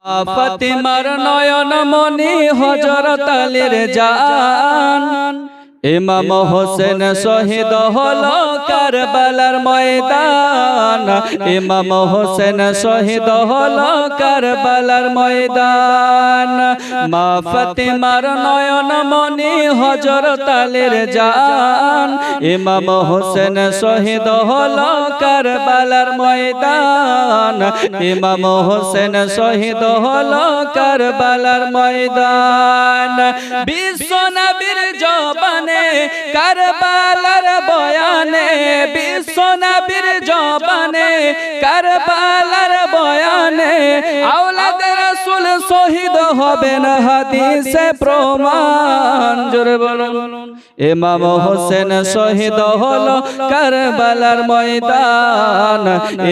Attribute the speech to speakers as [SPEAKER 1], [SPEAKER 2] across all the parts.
[SPEAKER 1] ফাতিমার নয়ন মনি হযরত আলীর জান ইমাম হোসেন শহীদ হলো কারবালার ময়দান। ইমাম হোসেন শহীদ হলো কারবালার ময়দান। মা ফাতিমার নয়ন মনি হযরত আলীর জান ইমাম হোসেন শহীদ হলো কারবালার ময়দান। ইমাম হোসেন শহীদ হলো কারবালার ময়দান। বিশ্ব নবীর জবানে কারবালার বয়ানে, বিশ্ব নবীর জবানে কারবালার বয়ানে আওলাদ রাসূল শহীদ হবেন হাদিসে প্রমাণ। জোরে বলুন। ইমাম হোসেন শহীদ হলো কারবালার ময়দান।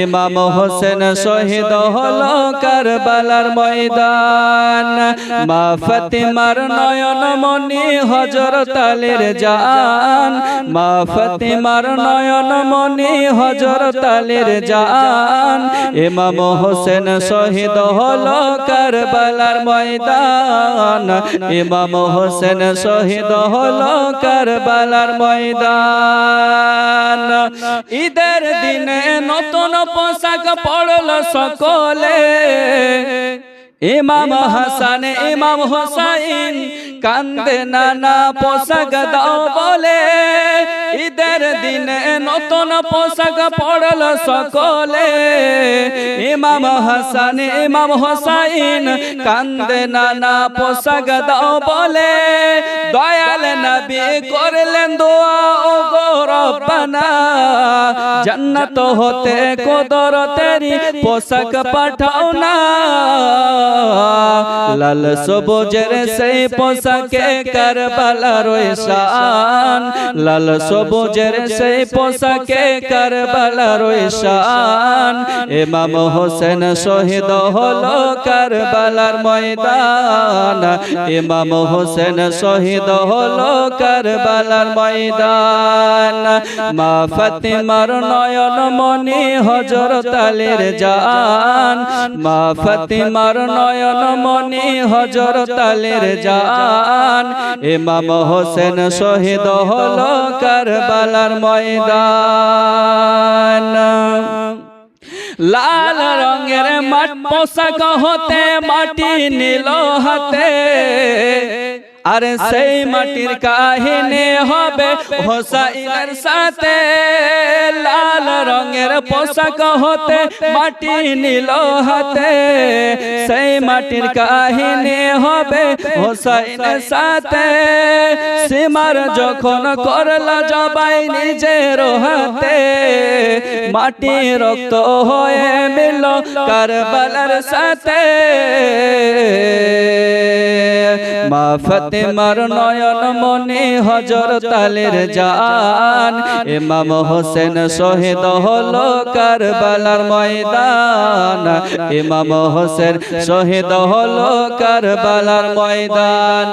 [SPEAKER 1] ইমাম হোসেন শহীদ হলো কারবালার ময়দান। মা ফাতিমার নয়ন মনি হযরত আলীর জান। মা ফাতিমার নয়ন মনি হযরত আলীর জান। ইমাম হোসেন শহীদ হলো কারবালার ময়দান। ইমাম হোসেন শহীদ হলো কারবালার ময়দান। ঈদের দিনে নতুন পোশাক পরলো সকলে। ইমাম হাসান ইমাম হুসাইন কান্দে নানা পোশাক দাও বলে। ঈদের দিনে নতুন পোশাক পরলো সকলে। ইমাম হাসান ইমাম হুসাইন কান্দে নানা পোশাক দাও বলে। দয়াল নবী করলেন দোয়া ও গো রব্বানা জান্নাত হতে কুদরতেরি পোশাক পাঠাও না। লাল সবুজের সেই পোশাকে কারবালার ঈশান। লাল সবুজের সেই পোশাকে কারবালার ঈশান। ইমাম হোসেন শহীদ হলো কারবালার ময়দান। ইমাম হোসেন শহীদ হলো কারবালার ময়দান। মা ফাতিমার নয়ন মনি হযরত আলীর জান। মা ফাতিমার নয়ন মনি হযরত আলীর জান। ইমাম হোসেন শহীদ হলো কারবালার ময়দান। লাল রঙের পোশাক হতে মাটি নিল হাতে। আর সেই মাটির কাহিনী হবে হোসাইনের সাথে। লাল রঙের পোশাক হতে মাটি নিল হাতে। সেই মাটির কাহিনী হবে হোসাইনের সাথে। সীমার যখন করলা জবাই নিজের হাতে। মাটি রক্ত হয়ে মিলল কারবালার সাথে। মা ফাতিমার নয়ন মনি হযরত আলীর জান। ইমাম হোসেন শহীদ হলো কারবালার ময়দান। ইমাম হোসেন শহীদ হলো কারবালার ময়দান।